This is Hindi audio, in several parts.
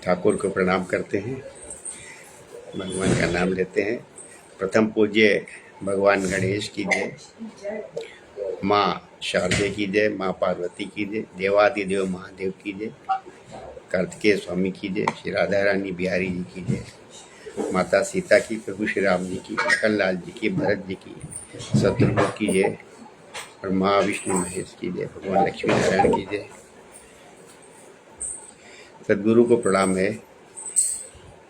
ठाकुर को प्रणाम करते हैं, भगवान का नाम लेते हैं। प्रथम पूज्य भगवान गणेश की जय, माँ शारदे की जय, माँ पार्वती की जय, देवादिदेव महादेव की जय, कार्तिकेय स्वामी की जय, श्री राधा रानी बिहारी जी की जय, माता सीता की, प्रभु श्री राम जी की, लखन लाल जी की, भरत जी की, शत्रुघ्न की जय और माँ विष्णु महेश की जय, भगवान लक्ष्मी नारायण की जय। सदगुरु को प्रणाम है,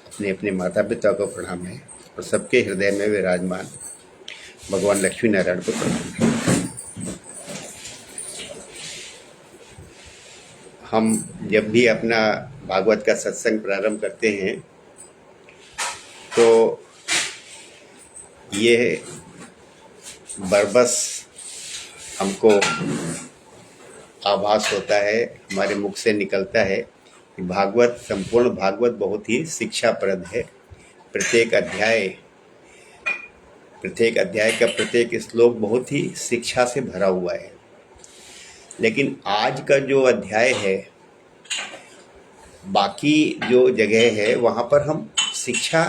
अपने अपने माता पिता को प्रणाम है और सबके हृदय में विराजमान भगवान लक्ष्मी नारायण को प्रणाम है। हम जब भी अपना भागवत का सत्संग प्रारंभ करते हैं तो ये बरबस हमको आभास होता है, हमारे मुख से निकलता है कि भागवत, संपूर्ण भागवत बहुत ही शिक्षाप्रद है। प्रत्येक अध्याय का प्रत्येक श्लोक बहुत ही शिक्षा से भरा हुआ है। लेकिन आज का जो अध्याय है, बाकी जो जगह है वहाँ पर हम शिक्षा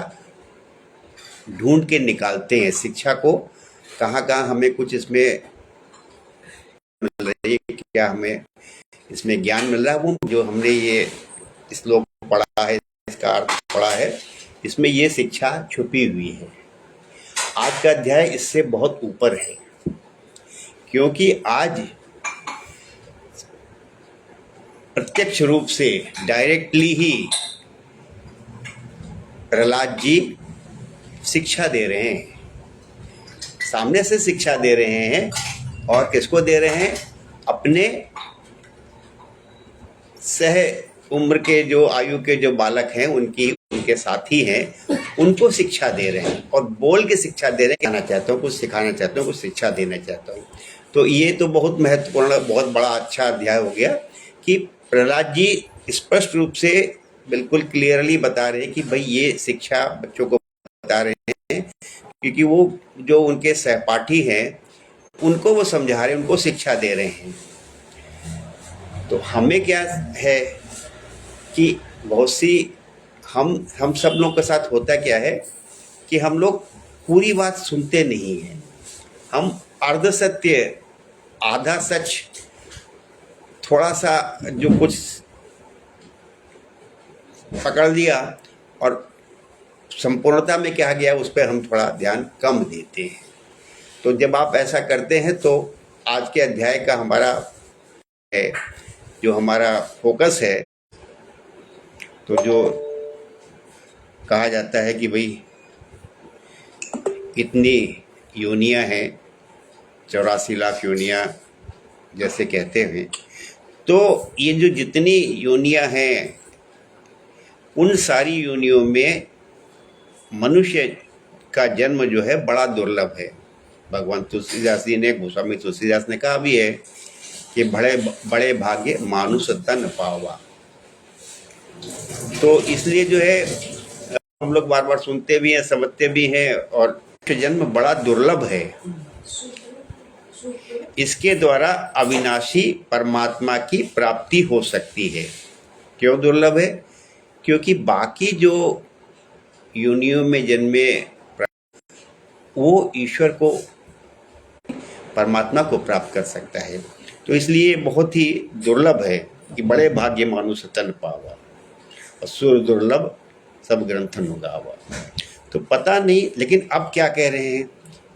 ढूंढ के निकालते हैं। शिक्षा को कहाँ हमें कुछ इसमें मिल रही है, क्या हमें इसमें ज्ञान मिल रहा है, वो जो हमने ये श्लोक पढ़ा है, इसका अर्थ पढ़ा है, इसमें ये शिक्षा छुपी हुई है। आज का अध्याय इससे बहुत ऊपर है, क्योंकि आज प्रत्यक्ष रूप से डायरेक्टली ही प्रहलाद जी शिक्षा दे रहे हैं, सामने से शिक्षा दे रहे हैं। और किसको दे रहे हैं? अपने सह उम्र के जो आयु के जो बालक हैं, उनके साथी हैं, उनको शिक्षा दे रहे हैं और बोल के शिक्षा दे रहे हैं। कहना चाहता हूँ, कुछ सिखाना चाहता हूँ, कुछ शिक्षा देना चाहता हूँ। तो ये तो बहुत महत्वपूर्ण, बहुत बड़ा अच्छा अध्याय हो गया कि प्रहलाद जी स्पष्ट रूप से बिल्कुल क्लियरली बता रहे हैं कि भाई ये शिक्षा बच्चों को बता रहे हैं, क्योंकि वो जो उनके सहपाठी हैं उनको वो समझा रहे हैं, उनको शिक्षा दे रहे हैं। तो हमें क्या है कि बहुत सी हम सब लोगों के साथ होता क्या है कि हम लोग पूरी बात सुनते नहीं हैं। हम अर्ध सत्य, आधा सच, थोड़ा सा जो कुछ पकड़ लिया और संपूर्णता में क्या गया उस पर हम थोड़ा ध्यान कम देते हैं। तो जब आप ऐसा करते हैं तो आज के अध्याय का हमारा है, जो हमारा फोकस है, तो जो कहा जाता है कि भाई इतनी योनियां हैं, 84 लाख योनियां जैसे कहते हैं, तो ये जो जितनी योनियां हैं उन सारी योनियों में मनुष्य का जन्म जो है बड़ा दुर्लभ है। भगवान तुलसीदास जी ने, गोस्वामी तुलसीदास ने कहा भी है कि बड़े भाग्य मानुष तन पावा। तो इसलिए जो है हम लोग बार बार सुनते भी हैं, समझते भी हैं, और जन्म बड़ा दुर्लभ है। इसके द्वारा अविनाशी परमात्मा की प्राप्ति हो सकती है। क्यों दुर्लभ है? क्योंकि बाकी जो योनियों में जन्मे वो ईश्वर को, परमात्मा को प्राप्त कर सकता है। तो इसलिए बहुत ही दुर्लभ है कि बड़े भाग्य मानुष तन पावा, असुर दुर्लभ सब ग्रंथन गावा। तो पता नहीं, लेकिन अब क्या कह रहे हैं,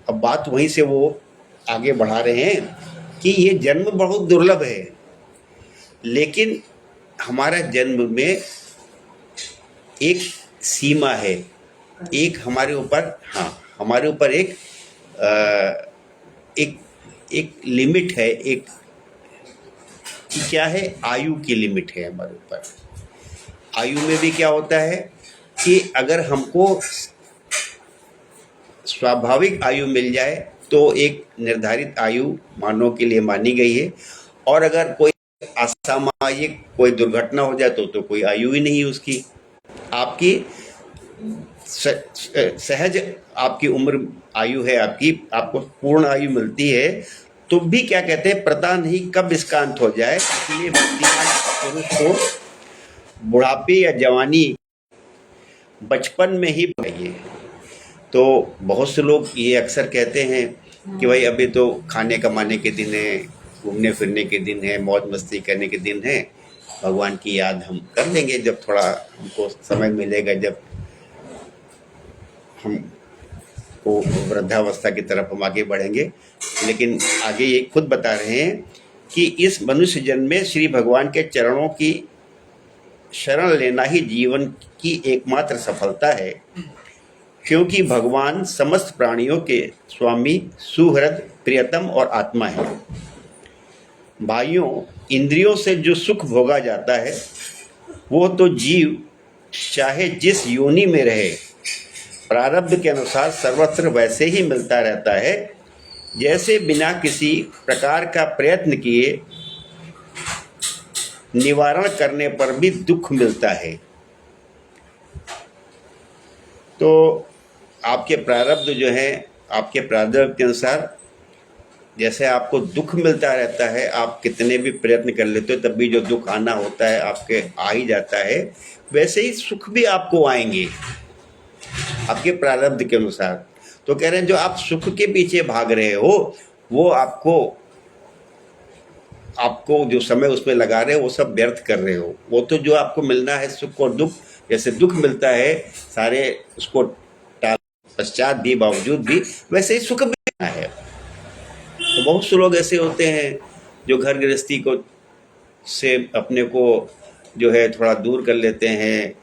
अब बात वहीं से वो आगे बढ़ा रहे हैं कि ये जन्म बहुत दुर्लभ है, लेकिन हमारा जन्म में एक सीमा है, एक हमारे ऊपर, हमारे ऊपर एक लिमिट है, एक क्या है, आयु की लिमिट है हमारे ऊपर। आयु में भी क्या होता है कि अगर हमको स्वाभाविक आयु मिल जाए तो एक निर्धारित आयु मानव के लिए मानी गई है, और अगर कोई असामाजिक कोई दुर्घटना हो जाए तो कोई आयु ही नहीं उसकी। आपकी सहज आपकी उम्र आयु है, आपको पूर्ण आयु मिलती है, तो भी क्या कहते हैं, पता नहीं कब इसका अंत हो जाए। इसलिए बुद्धिमान पुरुष को बुढ़ापे या जवानी बचपन में ही चाहिए। तो बहुत से लोग ये अक्सर कहते हैं कि भाई अभी तो खाने कमाने के दिन है, घूमने फिरने के दिन है, मौज मस्ती करने के दिन है, भगवान की याद हम कर लेंगे जब थोड़ा हमको समय मिलेगा, जब हम को वृद्धावस्था की तरफ हम आगे बढ़ेंगे। लेकिन आगे ये खुद बता रहे हैं कि इस मनुष्य जन्म में श्री भगवान के चरणों की शरण लेना ही जीवन की एकमात्र सफलता है, क्योंकि भगवान समस्त प्राणियों के स्वामी, सुहृद, प्रियतम और आत्मा है। भाइयों, इंद्रियों से जो सुख भोगा जाता है वो तो जीव चाहे जिस योनि में रहे प्रारब्ध के अनुसार सर्वत्र वैसे ही मिलता रहता है, जैसे बिना किसी प्रकार का प्रयत्न किए निवारण करने पर भी दुख मिलता है। तो आपके प्रारब्ध जो है, आपके प्रारब्ध के अनुसार जैसे आपको दुख मिलता रहता है, आप कितने भी प्रयत्न कर लेते हो तब भी जो दुख आना होता है आपके आ ही जाता है, वैसे ही सुख भी आपको आएंगे आपके प्रारब्ध के अनुसार। तो कह रहे हैं जो आप सुख के पीछे भाग रहे हो वो आपको जो समय उसमें लगा रहे हो वो सब व्यर्थ कर रहे हो। वो तो जो आपको मिलना है सुख और दुख, जैसे दुख मिलता है सारे उसको टाल पश्चात भी बावजूद भी, वैसे ही सुख भी मिलना है। तो बहुत से लोग ऐसे होते हैं जो घर गृहस्थी को से अपने को जो है थोड़ा दूर कर लेते हैं,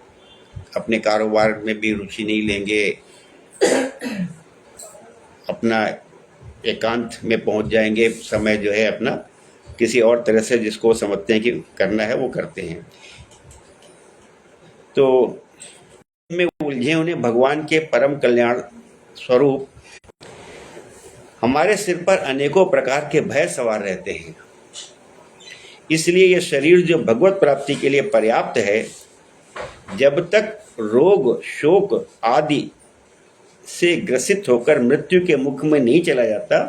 अपने कारोबार में भी रुचि नहीं लेंगे, अपना एकांत में पहुंच जाएंगे, समय जो है अपना किसी और तरह से जिसको समझते हैं कि करना है वो करते हैं। तो में उलझे उन्हें भगवान के परम कल्याण स्वरूप हमारे सिर पर अनेकों प्रकार के भय सवार रहते हैं। इसलिए यह शरीर जो भगवत प्राप्ति के लिए पर्याप्त है, जब तक रोग शोक आदि से ग्रसित होकर मृत्यु के मुख में नहीं चला जाता,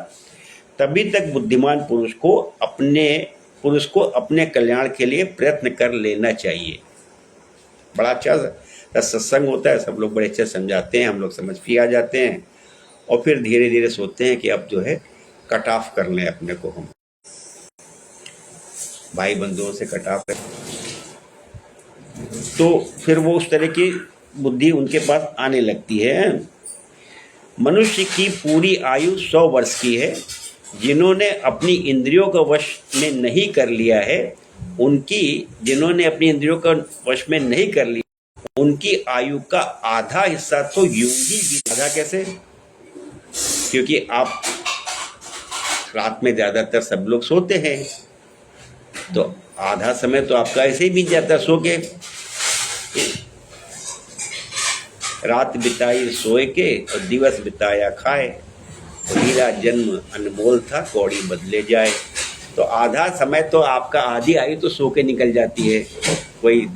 तभी तक बुद्धिमान पुरुष को अपने कल्याण के लिए प्रयत्न कर लेना चाहिए। बड़ा अच्छा सत्संग होता है, सब लोग बड़े अच्छे समझाते हैं, हम लोग समझ भी आ जाते हैं और फिर धीरे धीरे सोचते हैं कि अब जो है कट ऑफ कर लें अपने को, हम भाई बंधुओं से कट ऑफ करें। तो फिर वो उस तरह की बुद्धि उनके पास आने लगती है। मनुष्य की पूरी आयु 100 वर्ष की है। जिन्होंने अपनी इंद्रियों का वश में नहीं कर लिया है, जिन्होंने अपनी इंद्रियों का वश में नहीं कर लिया, उनकी आयु का आधा हिस्सा तो यूं ही आधा कैसे? क्योंकि आप रात में ज़्यादातर सब लोग सोते हैं, तो आधा समय तो आपका ऐसे ही बीत जाता है सो के। रात बिताई सोए के और दिवस बिताया खाए, हीरा जन्म अनमोल था कौड़ी बदले जाए। तो आधा समय तो आपका, आधी आयु तो सो के निकल जाती है। कोई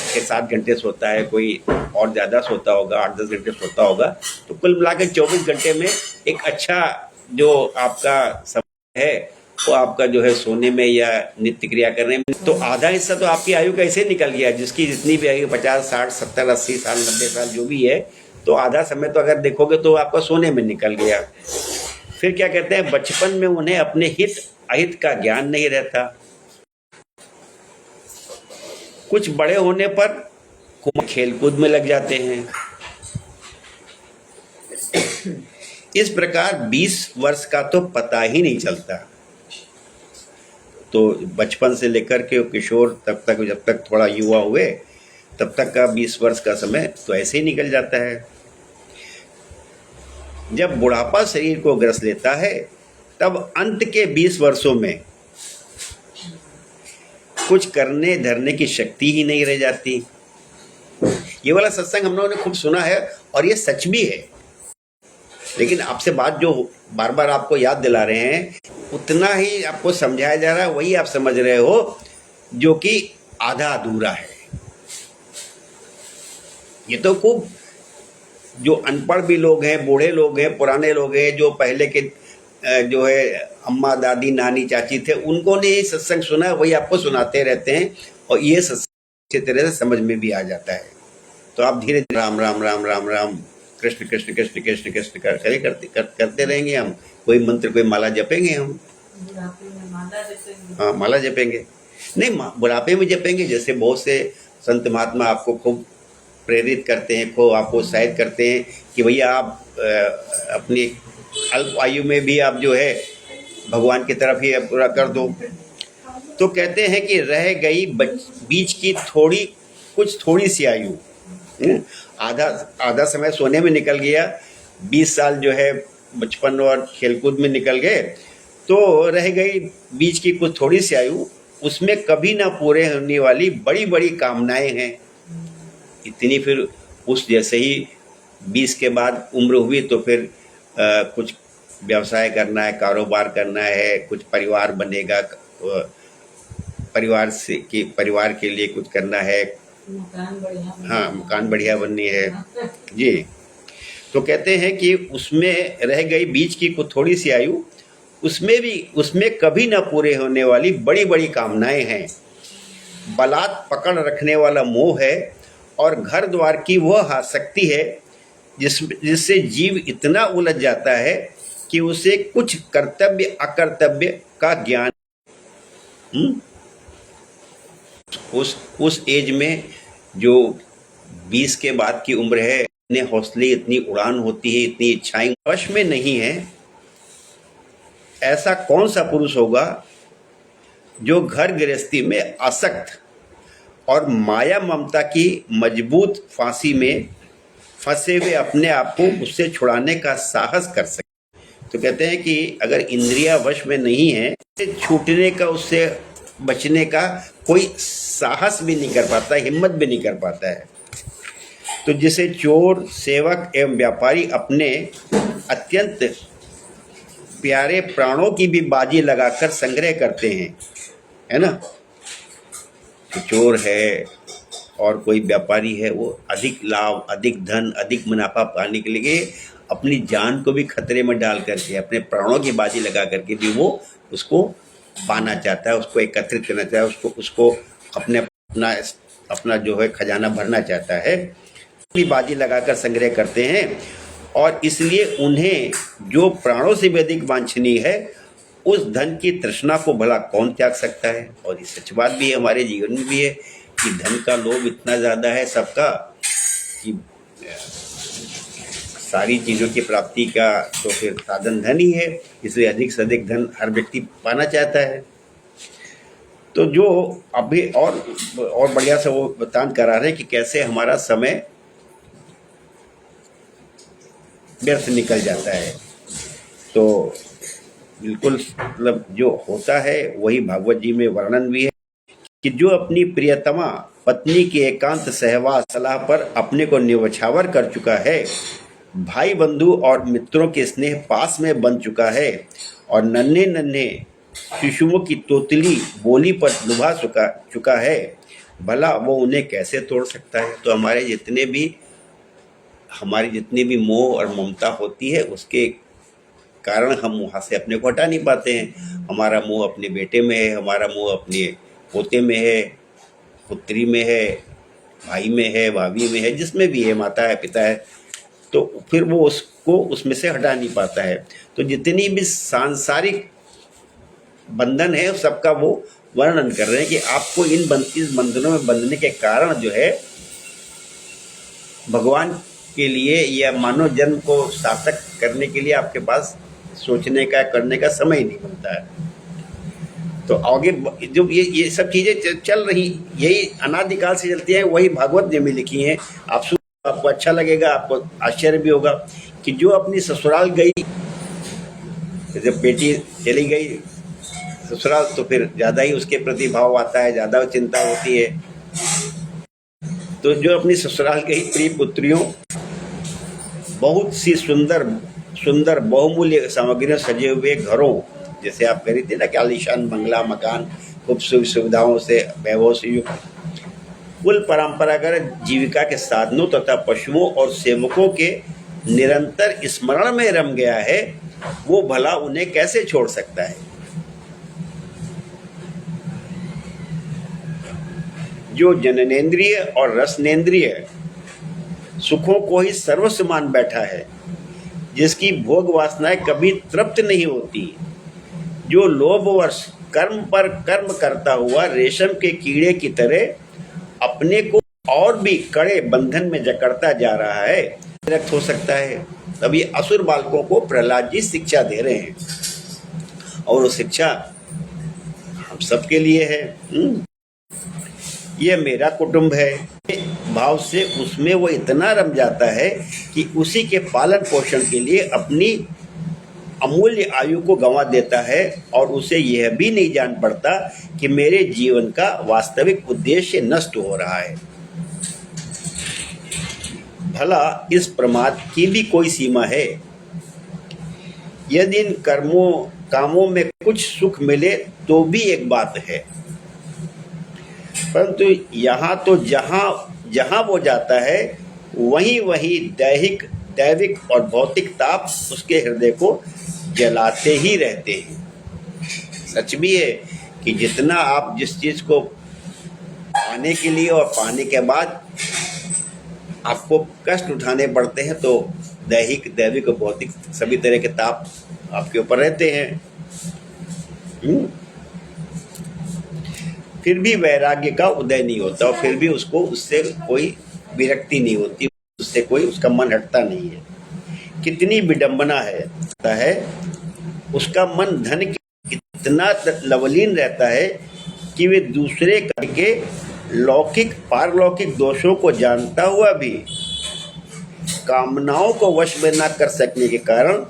6-7 घंटे सोता है, कोई और ज़्यादा सोता होगा, 8-10 घंटे सोता होगा। तो कुल मिलाकर 24 घंटे में एक अच्छा जो आपका समय है वो आपका जो है सोने में या नित्य क्रिया करने में, तो आधा हिस्सा तो आपकी आयु कैसे निकल गया। जिसकी जितनी भी आयु 50, 60, 70, 80 साल, 90 साल जो भी है, तो आधा समय तो अगर देखोगे तो आपका सोने में निकल गया। फिर क्या कहते हैं, बचपन में उन्हें अपने हित अहित का ज्ञान नहीं रहता। कुछ बड़े होने पर खेलकूद में लग जाते हैं। इस प्रकार 20 वर्ष का तो पता ही नहीं चलता। तो बचपन से लेकर के किशोर तब तक, जब तक थोड़ा युवा हुए तब तक का 20 वर्ष का समय तो ऐसे ही निकल जाता है। जब बुढ़ापा शरीर को ग्रस लेता है, तब अंत के 20 वर्षों में कुछ करने धरने की शक्ति ही नहीं रह जाती। ये वाला सत्संग हम लोगों ने खूब सुना है और ये सच भी है, लेकिन आपसे बात जो बार बार आपको याद दिला रहे हैं, उतना ही आपको समझाया जा रहा है, वही आप समझ रहे हो जो कि आधा अधूरा है। ये तो खूब जो अनपढ़ भी लोग हैं, बूढ़े लोग हैं, पुराने लोग हैं, जो पहले के जो है अम्मा, दादी, नानी, चाची थे, उनको ने ये सत्संग सुना, वही आपको सुनाते रहते हैं। और ये सत्संग अच्छी तरह से समझ में भी आ जाता है। तो आप धीरे धीरे राम राम राम राम राम, कृष्ण कृष्ण कृष्ण कृष्ण कृष्ण करते रहेंगे हम। कोई मंत्र, कोई माला जपेंगे हम। हाँ, माला जपेंगे। नहीं, बुढ़ापे में जपेंगे। जैसे बहुत से संत महात्मा आपको खूब प्रेरित करते हैं, खूब आपको उत्साहित करते हैं कि भैया आप अपनी अल्प आयु में भी आप जो है भगवान की तरफ ही पूरा कर दो। तो कहते हैं कि रह गई बीच की थोड़ी सी आयु, आधा समय सोने में निकल गया, 20 साल जो है बचपन और खेलकूद में निकल गए, तो रह गई बीच की कुछ थोड़ी सी आयु, उसमें कभी ना पूरे होने वाली बड़ी बड़ी कामनाएं हैं। इतनी फिर उस जैसे ही 20 के बाद उम्र हुई तो फिर कुछ व्यवसाय करना है, कारोबार करना है, कुछ परिवार बनेगा, परिवार के लिए कुछ करना है, हाँ, मकान बढ़िया बननी है जी। तो कहते हैं कि उसमें रह गई बीच की कुछ थोड़ी सी आयु, उसमें कभी ना पूरे होने वाली बड़ी बड़ी कामनाएं हैं। बलात् पकड़ रखने वाला मोह है और घर द्वार की वह आसक्ति है जिससे जीव इतना उलझ जाता है कि उसे कुछ कर्तव्य अकर्तव्य का ज्ञान। उस एज में जो 20 के बाद की उम्र है, इतने हौसले, इतनी उड़ान होती है, इतनी इच्छाएं वश में नहीं है। ऐसा कौन सा पुरुष होगा जो घर गृहस्थी में आसक्त और माया ममता की मजबूत फांसी में फंसे हुए अपने आप को उससे छुड़ाने का साहस कर सके। तो कहते हैं कि अगर इंद्रिया वश में नहीं है, छूटने का, उससे बचने का कोई साहस भी नहीं कर पाता, हिम्मत भी नहीं कर पाता है। तो जिसे चोर, सेवक एवं व्यापारी अपने अत्यंत प्यारे प्राणों की भी बाजी लगाकर संग्रह करते हैं, है ना। तो चोर है और कोई व्यापारी है, वो अधिक लाभ, अधिक धन, अधिक मुनाफा पाने के लिए अपनी जान को भी खतरे में डाल करके, अपने प्राणों की बाजी लगा करके भी वो उसको पाना चाहता है, उसको एकत्रित करना चाहता है, उसको अपना जो है खजाना भरना चाहता है। अपनी बाजी लगाकर संग्रह करते हैं और इसलिए उन्हें जो प्राणों से भी अधिक वांछनीय है, उस धन की तृष्णा को भला कौन त्याग सकता है। और ये सच बात भी है, हमारे जीवन में भी है कि धन का लोभ इतना ज़्यादा है सबका कि सारी चीज़ों की प्राप्ति का तो फिर साधन धन ही है, इसलिए अधिक से अधिक धन हर व्यक्ति पाना चाहता है। तो जो अभी और बढ़िया से वो बतान करा रहे हैं कि कैसे हमारा समय व्यर्थ निकल जाता है। तो बिल्कुल मतलब जो होता है वही भागवत जी में वर्णन भी है कि जो अपनी प्रियतमा पत्नी के एकांत सहवास सलाह पर अपने को निवछावर कर चुका है, भाई बंधु और मित्रों के स्नेह पास में बन चुका है और नन्हे नन्हे शिशुओं की तोतली बोली पर लुभा चुका है, भला वो उन्हें कैसे तोड़ सकता है। तो हमारी जितनी भी मोह और ममता होती है, उसके कारण हम वहाँ से अपने को हटा नहीं पाते हैं। हमारा मोह अपने बेटे में है, हमारा मोह अपने पोते में है, पुत्री में है, भाई में है, भाभी में है, जिसमें भी है, माता है, पिता है, तो फिर वो उसको उसमें से हटा नहीं पाता है। तो जितनी भी सांसारिक बंधन है सबका वो वर्णन कर रहे हैं कि आपको इन बंधनों में बंधने के कारण जो है भगवान के लिए या मानव जन्म को सार्थक करने के लिए आपके पास सोचने का, करने का समय ही नहीं मिलता है। तो आगे जो ये सब चीज़ें चल रही, यही अनादिकाल से चलती है, वही भागवत जी में लिखी हैं। आपको अच्छा लगेगा, आपको आश्चर्य भी होगा कि जो अपनी ससुराल गई, जब बेटी चली गई ससुराल तो फिर ज़्यादा ही उसके प्रति भाव आता है, ज़्यादा चिंता होती है। तो जो अपनी ससुराल गई प्रिय पुत्रियों बहुत सी सुंदर बहुमूल्य सामग्रियों सजे हुए घरों, जैसे आप कह रही थी ना कि आलीशान बंगला, मकान, खूब सुविधाओं से वैभव से युक्त, कुल परंपरागत जीविका के साधनों तथा पशुओं और सेवकों के निरंतर स्मरण में रम गया है, वो भला उन्हें कैसे छोड़ सकता है। जो जननेन्द्रिय और रसनेन्द्रिय सुखों को ही सर्वस्व मान बैठा है, जिसकी भोग वासनाएं कभी तृप्त नहीं होती, जो लोभवश कर्म पर कर्म करता हुआ रेशम के कीड़े की तरह अपने को और भी कड़े बंधन में जकड़ता जा रहा है, विरक्त हो सकता है। तब ये असुर बालकों को प्रहलाद जी शिक्षा दे रहे हैं, और वो शिक्षा हम सबके लिए है। ये मेरा कुटुंब है भाव से उसमें वो इतना रम जाता है कि उसी के पालन पोषण के लिए अपनी अमूल्य आयु को गंवा देता है, और उसे यह भी नहीं जान पड़ता कि मेरे जीवन का वास्तविक उद्देश्य नष्ट हो रहा है। भला इस प्रमाद की भी कोई सीमा है? यदि इन कामों में कुछ सुख मिले तो भी एक बात है, परंतु यहाँ तो जहाँ वो जाता है वही दैविक और भौतिक ताप उसके हृदय को जलाते ही रहते हैं। सच भी है कि जितना आप जिस चीज को पाने के लिए और पाने के बाद आपको कष्ट उठाने पड़ते हैं, तो दैविक और भौतिक सभी तरह के ताप आपके ऊपर रहते हैं। फिर भी वैराग्य का उदय नहीं होता, और फिर भी उसको उससे कोई विरक्ति नहीं होती, उससे कोई उसका मन हटता नहीं है। कितनी विडंबना है उसका मन धन के इतना लवलीन रहता है कि वे दूसरे के लौकिक पारलौकिक दोषों को जानता हुआ भी कामनाओं को वश में न कर सकने के कारण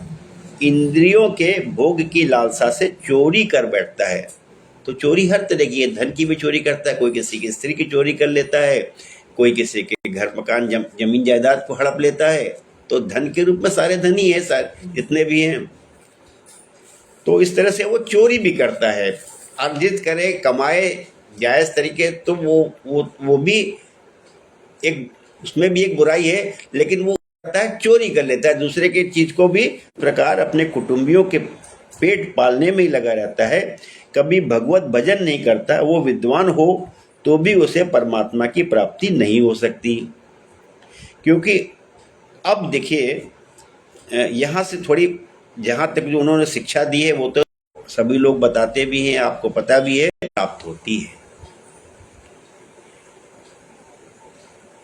इंद्रियों के भोग की लालसा से चोरी कर बैठता है। तो चोरी हर तरह की है, धन की भी चोरी करता है, कोई किसी की स्त्री की चोरी कर लेता है, कोई किसी के घर मकान जमीन जायदाद को हड़प लेता है। तो धन के रूप में सारे धन ही है, सारे जितने भी हैं। तो इस तरह से वो चोरी भी करता है, अर्जित करे कमाए जायज तरीके, तो वो भी एक उसमें भी एक बुराई है, लेकिन वो करता है चोरी कर लेता है दूसरे की चीज को भी। प्रकार अपने कुटुंबियों के पेट पालने में ही लगा रहता है, कभी भगवत भजन नहीं करता। वो विद्वान हो तो भी उसे परमात्मा की प्राप्ति नहीं हो सकती। क्योंकि अब देखिए यहाँ से थोड़ी जहाँ तक जो उन्होंने शिक्षा दी है वो तो सभी लोग बताते भी हैं, आपको पता भी है, प्राप्त होती है।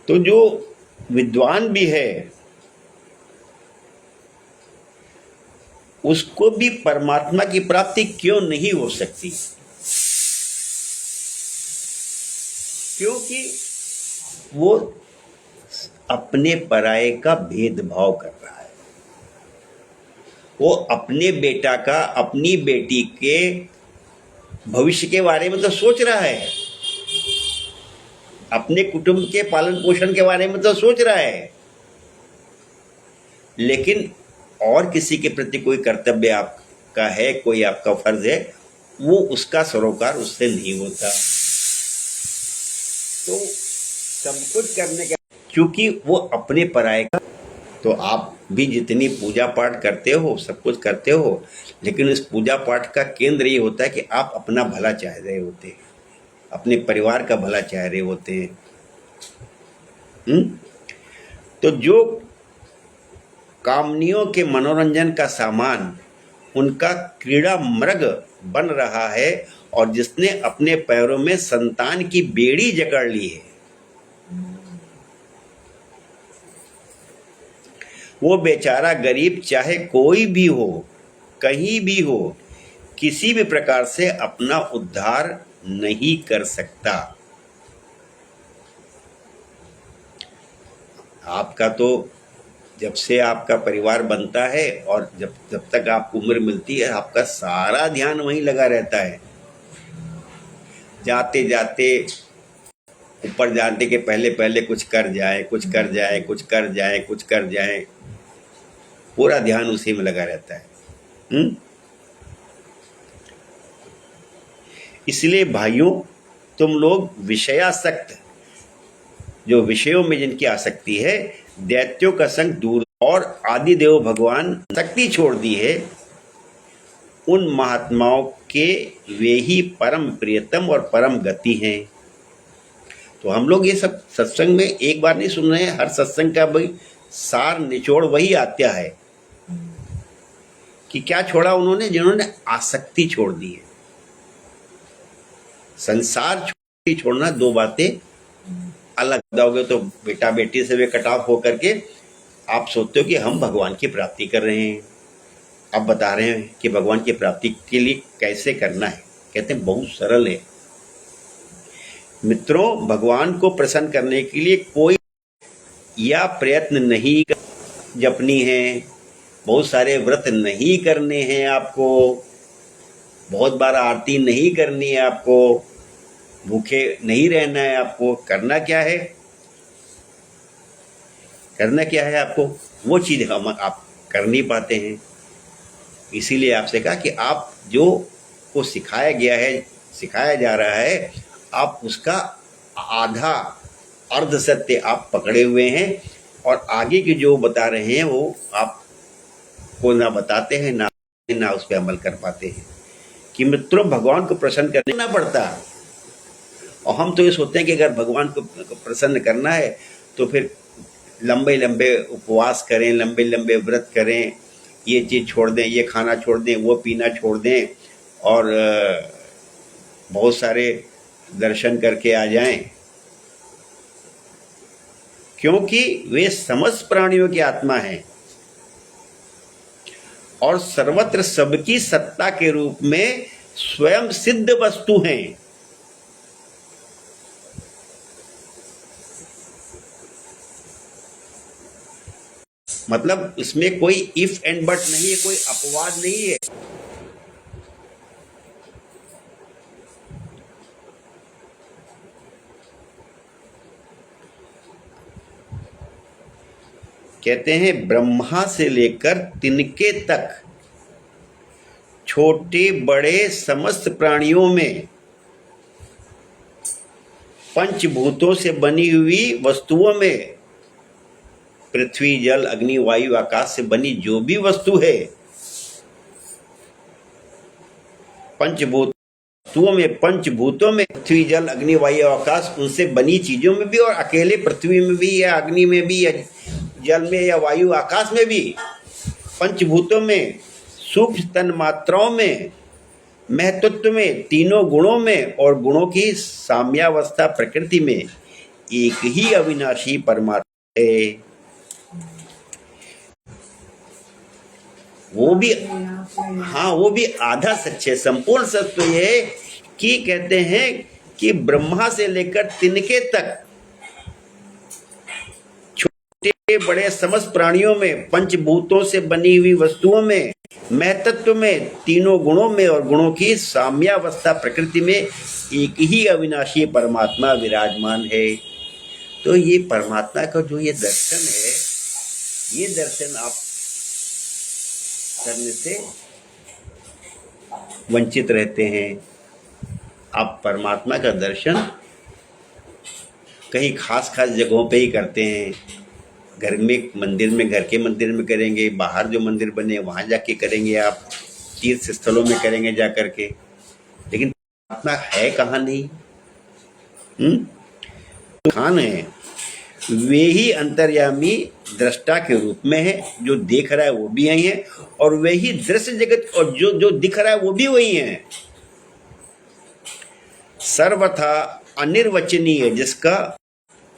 तो जो विद्वान भी है उसको भी परमात्मा की प्राप्ति क्यों नहीं हो सकती? क्योंकि वो अपने पराये का भेदभाव कर रहा है। वो अपने बेटा का अपनी बेटी के भविष्य के बारे में तो सोच रहा है, अपने कुटुंब के पालन पोषण के बारे में तो सोच रहा है, लेकिन और किसी के प्रति कोई कर्तव्य आपका है, कोई आपका फर्ज है, वो उसका सरोकार उससे नहीं होता। तो सब कुछ करने का, क्योंकि वो अपने पराये का। तो आप भी जितनी पूजा पाठ करते हो, सब कुछ करते हो, लेकिन इस पूजा पाठ का केंद्र ये होता है कि आप अपना भला चाह रहे होते हैं, अपने परिवार का भला चाह रहे होते हैं। तो जो कामनियों के मनोरंजन का सामान उनका क्रीड़ा मृग बन रहा है, और जिसने अपने पैरों में संतान की बेड़ी जकड़ ली है, वो बेचारा गरीब चाहे कोई भी हो, कहीं भी हो, किसी भी प्रकार से अपना उद्धार नहीं कर सकता। आपका तो जब से आपका परिवार बनता है और जब तक आपको उम्र मिलती है, आपका सारा ध्यान वहीं लगा रहता है। जाते जाते ऊपर जाने के पहले कुछ कर जाए, पूरा ध्यान उसी में लगा रहता है। इसलिए भाइयों, तुम लोग विषयासक्त, जो विषयों में जिनकी आसक्ति है, दैत्यों का संग दूर और आदि देव भगवान शक्ति छोड़ दी है, उन महात्माओं के वे ही परम प्रियतम और परम गति हैं। तो हम लोग ये सब सत्संग में एक बार नहीं सुन रहे हैं, हर सत्संग का भाई सार निचोड़ वही आता है कि क्या छोड़ा उन्होंने, जिन्होंने आसक्ति छोड़ दी है। संसार छोड़ना दो बातें अलग जाओगे तो बेटा बेटी से भी कट ऑफ होकर के आप सोचते हो कि हम भगवान की प्राप्ति कर रहे हैं। अब बता रहे हैं कि भगवान की प्राप्ति के लिए कैसे करना है। कहते हैं बहुत सरल है मित्रों, भगवान को प्रसन्न करने के लिए कोई या प्रयत्न नहीं जपनी है, बहुत सारे व्रत नहीं करने हैं आपको, बहुत बार आरती नहीं करनी है आपको, भूखे नहीं रहना है आपको। करना क्या है, करना क्या है आपको, वो चीज़ हम आप कर नहीं पाते हैं। इसीलिए आपसे कहा कि आप जो को सिखाया गया है, सिखाया जा रहा है, आप उसका आधा अर्ध सत्य आप पकड़े हुए हैं और आगे की जो बता रहे हैं वो आप को ना बताते हैं ना उस पर अमल कर पाते हैं। कि मित्रों भगवान को प्रसन्न करना पड़ता, और हम तो ये सोचते हैं कि अगर भगवान को प्रसन्न करना है तो फिर लंबे लंबे उपवास करें, लंबे लंबे व्रत करें, ये चीज़ छोड़ दें, ये खाना छोड़ दें, वो पीना छोड़ दें और बहुत सारे दर्शन करके आ जाएं, क्योंकि वे समस्त प्राणियों की आत्मा हैं और सर्वत्र सबकी सत्ता के रूप में स्वयं सिद्ध वस्तु हैं। मतलब इसमें कोई इफ एंड बट नहीं है, कोई अपवाद नहीं है। कहते हैं ब्रह्मा से लेकर तिनके तक छोटे बड़े समस्त प्राणियों में पंचभूतों से बनी हुई वस्तुओं में, पृथ्वी जल अग्नि वायु आकाश से बनी जो भी वस्तु है, पंचभूतों में पृथ्वी जल अग्नि वायु आकाश, उनसे बनी चीजों में भी और अकेले पृथ्वी में भी या अग्नि में भी या जल में या वायु आकाश में भी, पंचभूतों में, सूक्ष्म तन मात्राओं में, महत्त्व में, तीनों गुणों में और गुणों की साम्यावस्था प्रकृति में एक ही अविनाशी परमात्मा है। वो भी हाँ, वो भी आधा सच है। संपूर्ण सत्य तो ये है कि कहते हैं कि ब्रह्मा से लेकर तिनके तक छोटे बड़े समस्त प्राणियों में, पंचभूतों से बनी हुई वस्तुओं में, महत्त्व में, तीनों गुणों में और गुणों की साम्यावस्था प्रकृति में एक ही अविनाशी परमात्मा विराजमान है। तो ये परमात्मा का जो ये दर्शन है, ये दर्शन आप करने से वंचित रहते हैं। आप परमात्मा का दर्शन कहीं खास जगहों पे ही करते हैं। घर में मंदिर में, घर के मंदिर में करेंगे, बाहर जो मंदिर बने वहाँ जाके करेंगे, आप तीर्थ स्थलों में करेंगे जा करके, लेकिन परमात्मा है कहाँ नहीं। तो खान है, वे ही अंतर्यामी दृष्टा के रूप में है, जो देख रहा है वो भी यही है और वे ही दृश्य जगत और जो दिख रहा है वो भी वही है। सर्वथा अनिर्वचनीय, जिसका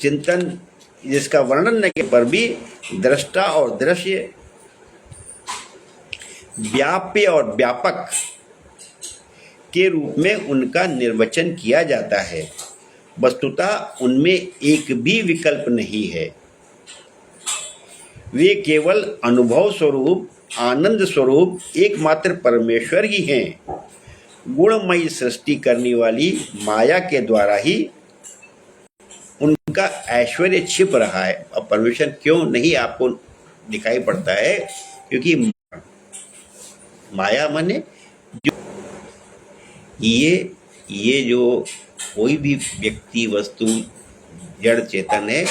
चिंतन, जिसका वर्णन न के पर भी दृष्टा और दृश्य, व्याप्य और व्यापक के रूप में उनका निर्वचन किया जाता है। वस्तुतः उनमें एक भी विकल्प नहीं है। वे केवल अनुभव स्वरूप, आनंद स्वरूप एकमात्र परमेश्वर ही हैं। गुणमयी सृष्टि करने वाली माया के द्वारा ही उनका ऐश्वर्य छिप रहा है। अब परमेश्वर क्यों नहीं आपको दिखाई पड़ता है? क्योंकि माया माने जो ये जो कोई भी व्यक्ति, वस्तु, जड़ चेतन है,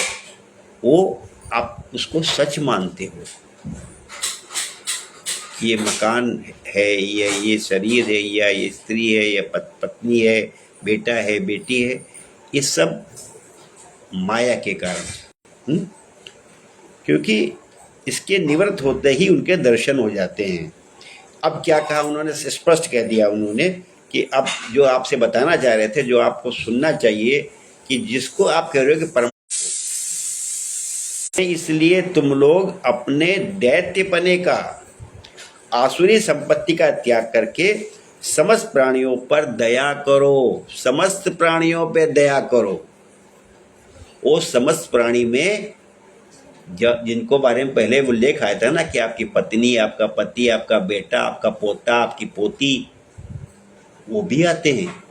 वो आप उसको सच मानते हो। ये मकान है, या ये शरीर है, या ये स्त्री है, या पत्नी है, बेटा है, बेटी है, ये सब माया के कारण। क्योंकि इसके निवृत्त होते ही उनके दर्शन हो जाते हैं। अब क्या कहा उन्होंने, स्पष्ट कह दिया उन्होंने कि अब जो आपसे बताना चाह रहे थे, जो आपको सुनना चाहिए, कि जिसको आप कह रहे हो कि परम, इसलिए तुम लोग अपने दैत्यपने का, आसुरी संपत्ति का त्याग करके समस्त प्राणियों पर दया करो। समस्त प्राणियों पे दया करो। वो समस्त प्राणी में जिनको बारे में पहले उल्लेख आया था ना, कि आपकी पत्नी, आपका पति, आपका बेटा, आपका पोता, आपकी पोती, वो भी आते हैं।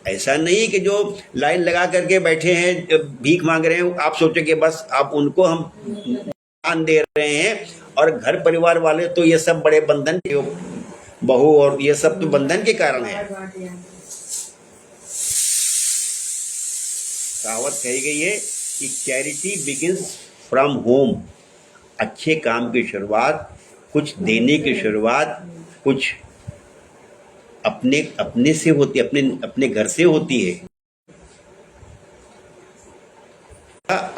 ऐसा नहीं कि जो लाइन लगा करके बैठे हैं, भीख मांग रहे हैं, आप सोचो कि बस आप उनको हम दान दे रहे हैं, और घर परिवार वाले तो ये सब बड़े बंधन के, बहू और ये सब तो बंधन के कारण है। कहावत कही गई है कि चैरिटी बिगिंस फ्रॉम होम। अच्छे काम की शुरुआत, कुछ देने की शुरुआत, कुछ अपने से होती है, अपने घर से होती है।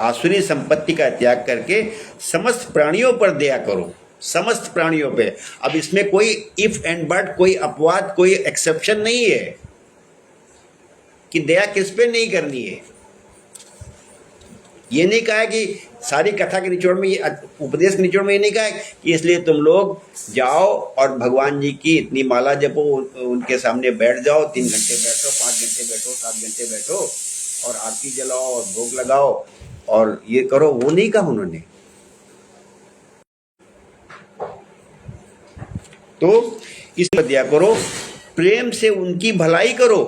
आसुरी संपत्ति का त्याग करके समस्त प्राणियों पर दया करो। समस्त प्राणियों पे। अब इसमें कोई इफ एंड बट, कोई अपवाद, कोई एक्सेप्शन नहीं है कि दया किस पे नहीं करनी है। ये नहीं कहा कि सारी कथा के निचोड़ में, ये उपदेश के निचोड़ में ये नहीं कहा कि इसलिए तुम लोग जाओ और भगवान जी की इतनी माला जपो, उनके सामने बैठ जाओ, 3 घंटे बैठो, 5 घंटे बैठो, 7 घंटे बैठो, और आरती जलाओ और भोग लगाओ और ये करो। वो नहीं कहा उन्होंने। तो इसलिए दया करो, प्रेम से उनकी भलाई करो।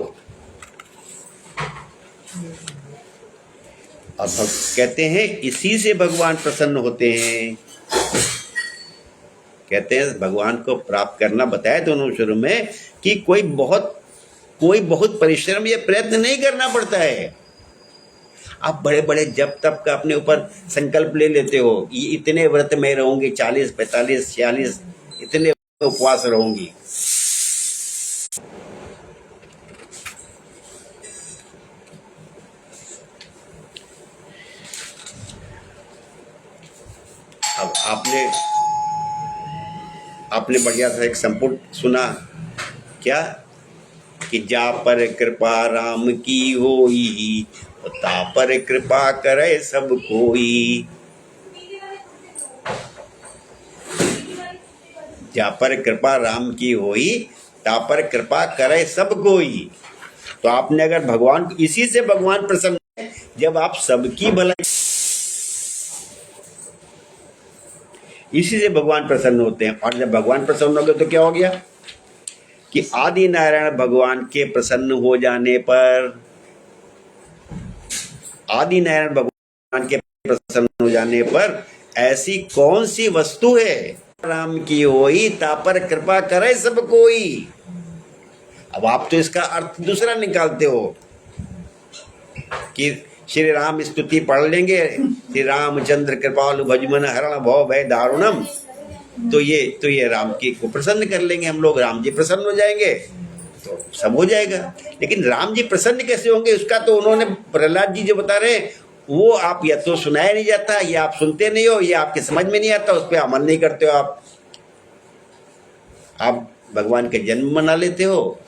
अब कहते हैं इसी से भगवान प्रसन्न होते हैं। कहते हैं भगवान को प्राप्त करना, बताया दोनों शुरू में, कि कोई बहुत परिश्रम या प्रयत्न नहीं करना पड़ता है। आप बड़े बड़े जप तप का अपने ऊपर संकल्प ले लेते हो, ये इतने व्रत में रहूंगी, 40, 45, 46 इतने उपवास रहूंगी। अब आपने बढ़िया सा एक संपुट सुना क्या, कि जा पर कृपा राम की होई, ता पर कृपा करे सब कोई। जा पर कृपा राम की होई, ता पर कृपा करे सब कोई। तो आपने अगर भगवान, इसी से भगवान प्रसन्न है, जब आप सबकी भलाई, इसी से भगवान प्रसन्न होते हैं। और जब भगवान प्रसन्न हो गए तो क्या हो गया, कि आदि नारायण भगवान के प्रसन्न हो जाने पर, आदि नारायण भगवान के प्रसन्न हो जाने पर ऐसी कौन सी वस्तु है, राम की होई ता पर कृपा करे सब कोई। अब आप तो इसका अर्थ दूसरा निकालते हो कि श्री राम स्तुति पढ़ लेंगे, श्री रामचंद्र कृपालु भजमन हरण भव भय दारुणम, तो ये राम की को प्रसन्न कर लेंगे हम लोग, राम जी प्रसन्न हो जाएंगे, तो सब हो जाएगा। लेकिन राम जी प्रसन्न कैसे होंगे, उसका तो उन्होंने, प्रहलाद जी जो बता रहे हैं, वो आप या तो सुनाया नहीं जाता, या आप सुनते नहीं हो, या आपके समझ में नहीं आता, उस पर अमल नहीं करते हो। आप भगवान के जन्म मना लेते हो,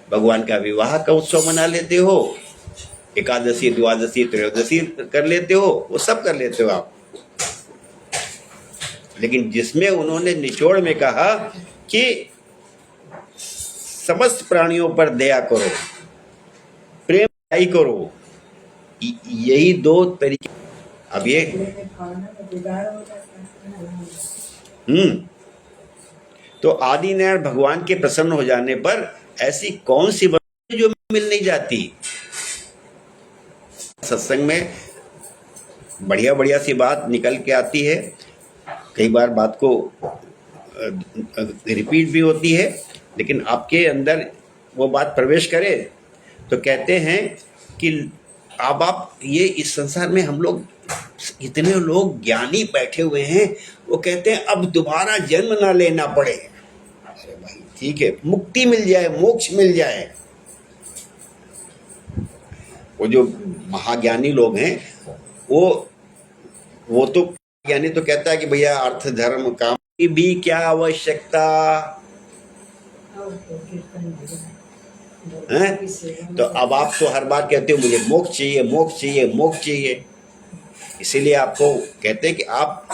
भगवान का विवाह का उत्सव मना लेते हो, एकादशी, द्वादशी, त्रयोदशी कर लेते हो, वो सब कर लेते हो आप। लेकिन जिसमें उन्होंने निचोड़ में कहा कि समस्त प्राणियों पर दया करो, प्रेम करो, यही 2 तरीके। अब ये तो आदि नारायण भगवान के प्रसन्न हो जाने पर ऐसी कौन सी वस्तु जो मिल नहीं जाती। सत्संग में बढ़िया बढ़िया सी बात निकल के आती है, कई बार बात को रिपीट भी होती है, लेकिन आपके अंदर वो बात प्रवेश करे तो कहते हैं कि अब आप ये, इस संसार में हम लोग, इतने लोग ज्ञानी बैठे हुए हैं, वो कहते हैं अब दोबारा जन्म ना लेना पड़े। अरे भाई ठीक है, मुक्ति मिल जाए, मोक्ष मिल जाए, वो जो महाज्ञानी लोग हैं, वो तो ज्ञानी तो कहता है कि भैया अर्थ धर्म काम की भी क्या आवश्यकता है। तो अब आप तो हर बार कहते हो मुझे मोक्ष चाहिए, मोक्ष चाहिए, मोक्ष चाहिए। इसीलिए आपको कहते हैं कि आप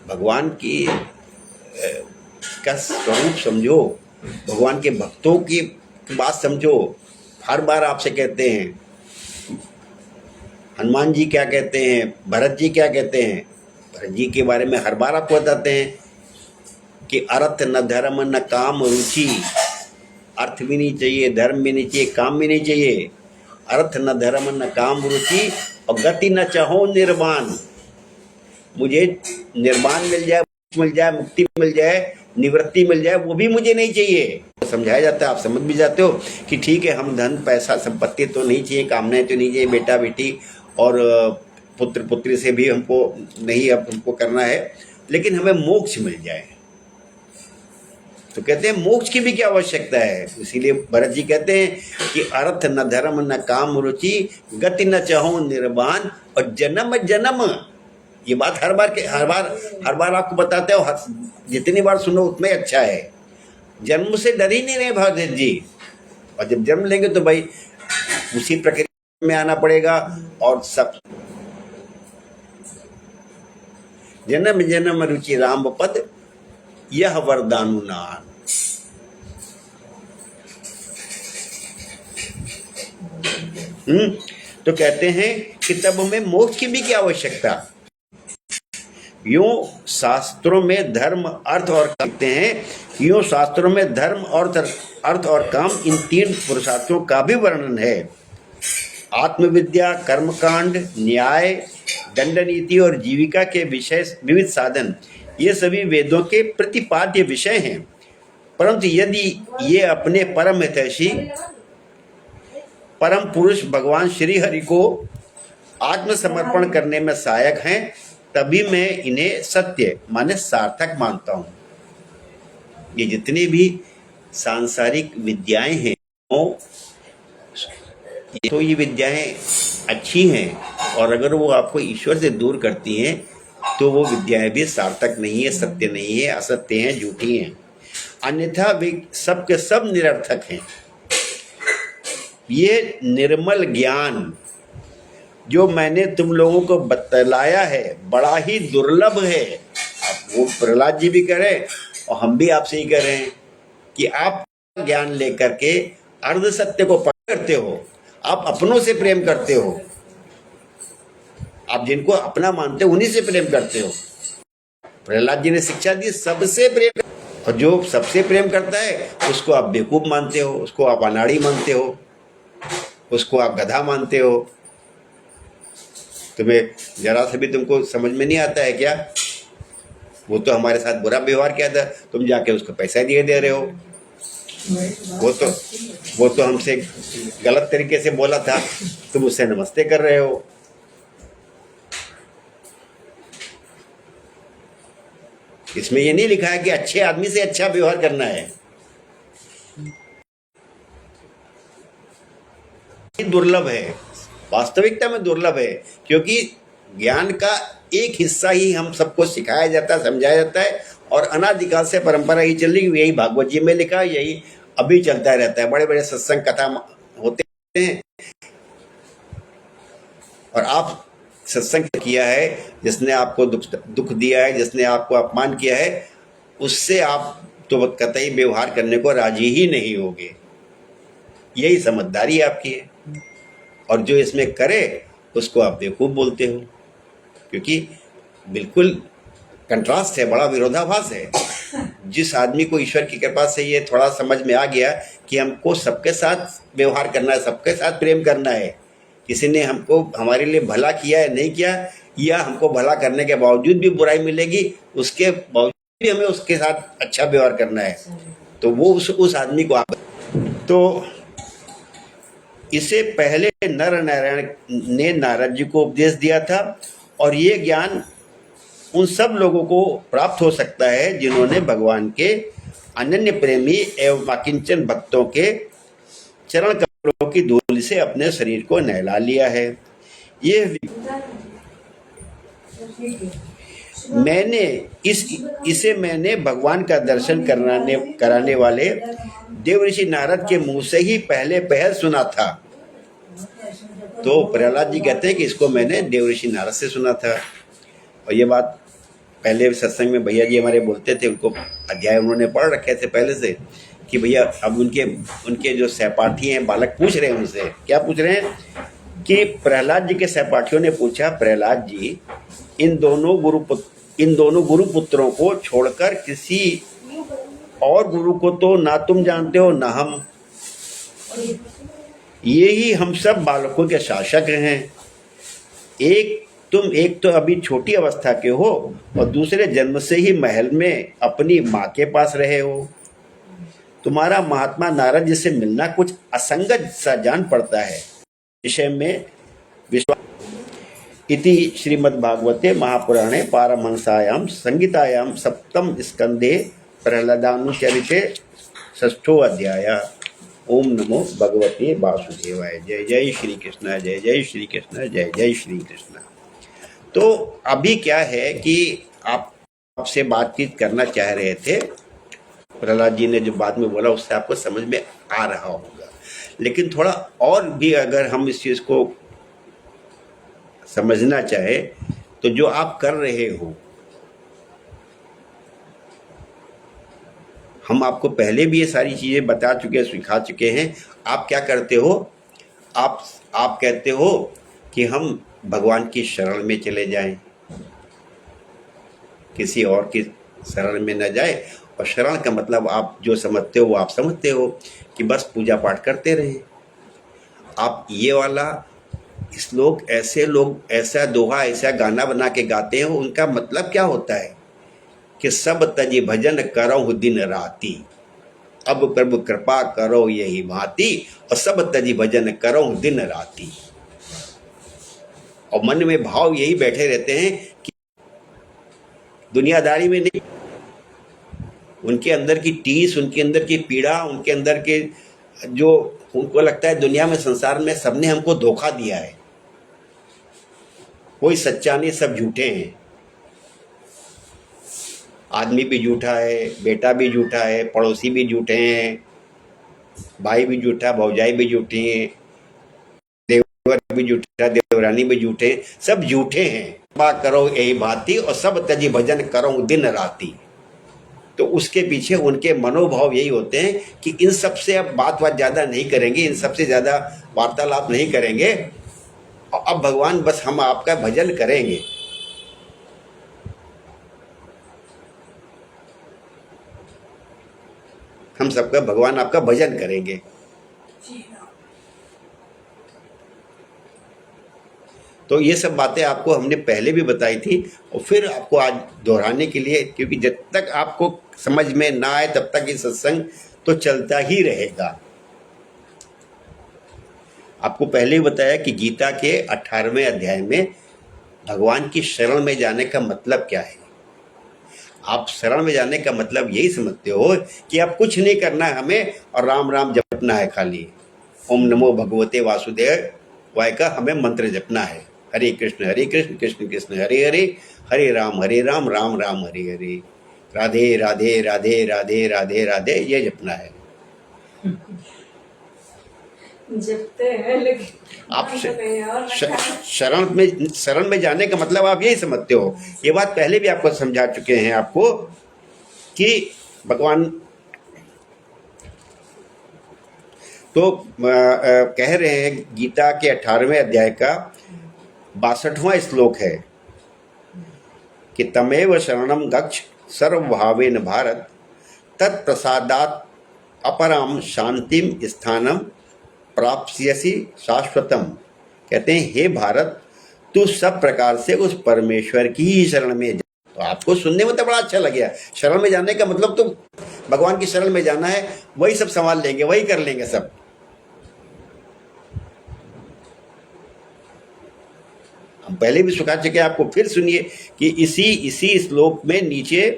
भगवान की का स्वरूप समझो, भगवान के भक्तों की बात समझो। हर बार आपसे कहते हैं, हनुमान जी क्या कहते हैं, भरत जी क्या कहते हैं। भरत जी के बारे में हर बार आपको बताते हैं कि अर्थ न धर्म न काम रुचि। अर्थ भी नहीं चाहिए, धर्म भी नहीं चाहिए, काम भी नहीं चाहिए। अर्थ न धर्म न काम रुचि और गति न चाहो निर्वाण। मुझे निर्वाण मिल जाए, मुक्ति मिल जाए, निवृत्ति मिल जाए, वो भी मुझे नहीं चाहिए। समझाया जाता है, आप समझ भी जाते हो कि ठीक है, हम धन पैसा संपत्ति तो नहीं चाहिए, कामनाएं तो नहीं चाहिए, बेटा बेटी और पुत्र पुत्री से भी हमको नहीं अब हमको करना है, लेकिन हमें मोक्ष मिल जाए। तो कहते हैं मोक्ष की भी क्या आवश्यकता है। इसीलिए भरत जी कहते हैं कि अर्थ न धर्म न काम रुचि, गति न चाहो निर्वाण और जन्म जन्म। ये बात हर बार आपको बताते हो, जितनी बार सुनो उतना ही अच्छा है। जन्म से डर ही नहीं रहे भरत जी, और जब जन्म लेंगे तो भाई उसी प्रक्रिया में आना पड़ेगा। और सब जन्म जन्म रुचि राम पद यह वरदानुनान। तो कहते हैं कि तब हमें मोक्ष की भी क्या आवश्यकता। यूं शास्त्रों में धर्म अर्थ और कहते हैं, यूं शास्त्रों में धर्म अर्थ और काम इन तीन पुरुषार्थों का भी वर्णन है। आत्मविद्या, कर्मकांड, न्याय, दंड नीति और जीविका के विषय विविध साधन, ये सभी वेदों के प्रतिपाद्य विषय हैं। परंतु यदि ये अपने परम हितैषी परम पुरुष भगवान श्री हरि को आत्मसमर्पण करने में सहायक हैं, तभी मैं इन्हें सत्य माने सार्थक मानता हूँ। ये जितनी भी सांसारिक विद्याएं हैं, तो ये विद्याएं अच्छी हैं, और अगर वो आपको ईश्वर से दूर करती हैं तो वो विद्याएं भी सार्थक नहीं है, सत्य नहीं है, असत्य हैं, झूठी हैं। अन्यथा वे सब के सब निरर्थक हैं। ये निर्मल ज्ञान जो मैंने तुम लोगों को बतलाया है बड़ा ही दुर्लभ है। अब वो प्रहलाद जी भी करें और हम भी आपसे ही कह रहे हैं कि आप ज्ञान लेकर के अर्ध सत्य को पकड़ते हो, आप अपनों से प्रेम करते हो, आप जिनको अपना मानते हो उन्हीं से प्रेम करते हो। प्रहलाद जी ने शिक्षा दी सबसे प्रेम, और जो सबसे प्रेम करता है उसको आप बेवकूफ मानते हो, उसको आप अनाड़ी मानते हो, उसको आप गधा मानते हो। तुम्हें जरा से भी तुमको समझ में नहीं आता है क्या? वो तो हमारे साथ बुरा व्यवहार किया था, तुम जाके उसको पैसा दिए दे रहे हो। वो तो हमसे गलत तरीके से बोला था, तुम उससे नमस्ते कर रहे हो। इसमें ये नहीं लिखा है कि अच्छे आदमी से अच्छा व्यवहार करना है। दुर्लभ है, वास्तविकता में दुर्लभ है, क्योंकि ज्ञान का एक हिस्सा ही हम सबको सिखाया जाता है, समझाया जाता है, और अनादिकाल से परंपरा ही चल रही है। यही भागवत जी में लिखा है, यही अभी चलता रहता है। बड़े बड़े सत्संग कथा होते हैं, और आप सत्संग किया है, जिसने आपको दुख दिया है, जिसने आपको अपमान किया है, उससे आप तो कतई व्यवहार करने को राजी ही नहीं होगे। यही समझदारी आपकी है। और जो इसमें करे उसको आप बेवकूफ़ बोलते हो, क्योंकि बिल्कुल कंट्रास्ट है, बड़ा विरोधाभास है। जिस आदमी को ईश्वर की कृपा से ये थोड़ा समझ में आ गया कि हमको सबके साथ व्यवहार करना है, सबके साथ प्रेम करना है, किसी ने हमको हमारे लिए भला किया है नहीं किया, या हमको भला करने के बावजूद भी बुराई मिलेगी, उसके बावजूद भी हमें उसके साथ अच्छा व्यवहार करना है, तो वो उस आदमी को आप। तो इसे पहले नर नारायण ने नारद जी को उपदेश दिया था, और ये ज्ञान उन सब लोगों को प्राप्त हो सकता है जिन्होंने भगवान के अनन्य प्रेमी एवं अकिंचन भक्तों के चरण कमलों की धूल से अपने शरीर को नहला लिया है। ये मैंने इसे मैंने भगवान का दर्शन कराने वाले देवऋषि नारद के मुंह से ही पहले पहल सुना था। तो प्रहलाद जी कहते हैं कि इसको मैंने देवऋषि नारद से सुना था। और ये बात पहले सत्संग में भैया जी हमारे बोलते थे, उनको अध्याय उन्होंने पढ़ रखे थे पहले से, कि भैया अब उनके जो सहपाठी हैं बालक पूछ रहे हैं उनसे, क्या पूछ रहे हैं कि प्रहलाद जी के सहपाठियों ने पूछा, प्रहलाद जी इन दोनों गुरुपुत्रों को छोड़कर किसी और गुरु को तो ना तुम जानते हो ना हम, ये ही हम सब बालकों के शासक हैं। एक तो अभी छोटी अवस्था के हो और दूसरे जन्म से ही महल में अपनी माँ के पास रहे हो। तुम्हारा महात्मा नारद जी से मिलना कुछ असंगत सा जान पड़ता है। विषय में विश्वास इति श्रीमद्भागवते महापुराणे पारमहंसायां संगीतायां सप्तम स्कंदे प्रहलादानुचरिते षष्ठो अध्याय। ओम नमो भगवते वासुदेवाय। जय जय श्री कृष्ण, जय जय श्री कृष्ण, जय जय श्री कृष्ण। तो अभी क्या है कि आपसे बातचीत करना चाह रहे थे, प्रहलाद जी ने जो बाद में बोला उससे आपको समझ में आ रहा होगा, लेकिन थोड़ा और भी अगर हम इस चीज को समझना चाहे तो जो आप कर रहे हो, हम आपको पहले भी ये सारी चीजें बता चुके हैं, सिखा चुके हैं। आप क्या करते हो, आप कहते हो कि हम भगवान की शरण में चले जाएं, किसी और की शरण में न जाए। और शरण का मतलब आप जो समझते हो वो आप समझते हो कि बस पूजा पाठ करते रहें। आप ये वाला श्लोक ऐसे लोग ऐसा दोहा ऐसा गाना बना के गाते हैं, उनका मतलब क्या होता है कि सब तजी भजन करो दिन राती, अब प्रभु कृपा करो यही भांति, और सब तजी भजन करो दिन राती। और मन में भाव यही बैठे रहते हैं कि दुनियादारी में नहीं, उनके अंदर की टीस, उनके अंदर की पीड़ा, उनके अंदर के जो उनको लगता है दुनिया में संसार में सबने हमको धोखा दिया है, कोई सच्चा नहीं, सब झूठे हैं। आदमी भी झूठा है, बेटा भी झूठा है, पड़ोसी भी झूठे हैं, भाई भी झूठा, भौजाई भी झूठी हैं, देवर भी झूठा, देवरानी भी झूठे, सब झूठे हैं। कृपा करो यही भांति, और सब तजी भजन करो दिन राती। तो उसके पीछे उनके मनोभाव यही होते हैं कि इन सब से अब बात ज्यादा नहीं करेंगे, इन सब से ज्यादा वार्तालाप नहीं करेंगे, और अब भगवान बस हम आपका भजन करेंगे। हम सबका भगवान आपका भजन करेंगे। तो ये सब बातें आपको हमने पहले भी बताई थी और फिर आपको आज दोहराने के लिए, क्योंकि जब तक आपको समझ में ना आए तब तक ये सत्संग तो चलता ही रहेगा। आपको पहले ही बताया कि गीता के 18वें अध्याय में भगवान की शरण में जाने का मतलब क्या है। आप शरण में जाने का मतलब यही समझते हो कि अब कुछ नहीं करना है हमें, और राम राम जपना है खाली। ओम नमो भगवते वासुदेव वाय का हमें मंत्र जपना है। हरे कृष्ण कृष्ण कृष्ण हरे हरे, हरे राम राम राम हरे हरे, राधे राधे राधे राधे राधे राधे, ये जपना है। जपते हैं लेकिन आप शरण में जाने का मतलब आप यही समझते हो। ये बात पहले भी आपको समझा चुके हैं आपको कि भगवान तो कह रहे हैं, गीता के 18वें अध्याय का 62वां श्लोक है कि तमेव शरणम गच्छ सर्वभावेन भारत, तत्प्रसादात् अपराम शांतिम स्थानम प्राप्स्यसि शाश्वतम। कहते हैं हे भारत, तू सब प्रकार से उस परमेश्वर की ही शरण में जा। तो आपको सुनने में तो बड़ा अच्छा लग गया, शरण में जाने का मतलब तो भगवान की शरण में जाना है, वही सब संभाल लेंगे, वही कर लेंगे सब। हम पहले भी सुखा चुके, आपको फिर सुनिए कि इसी श्लोक में नीचे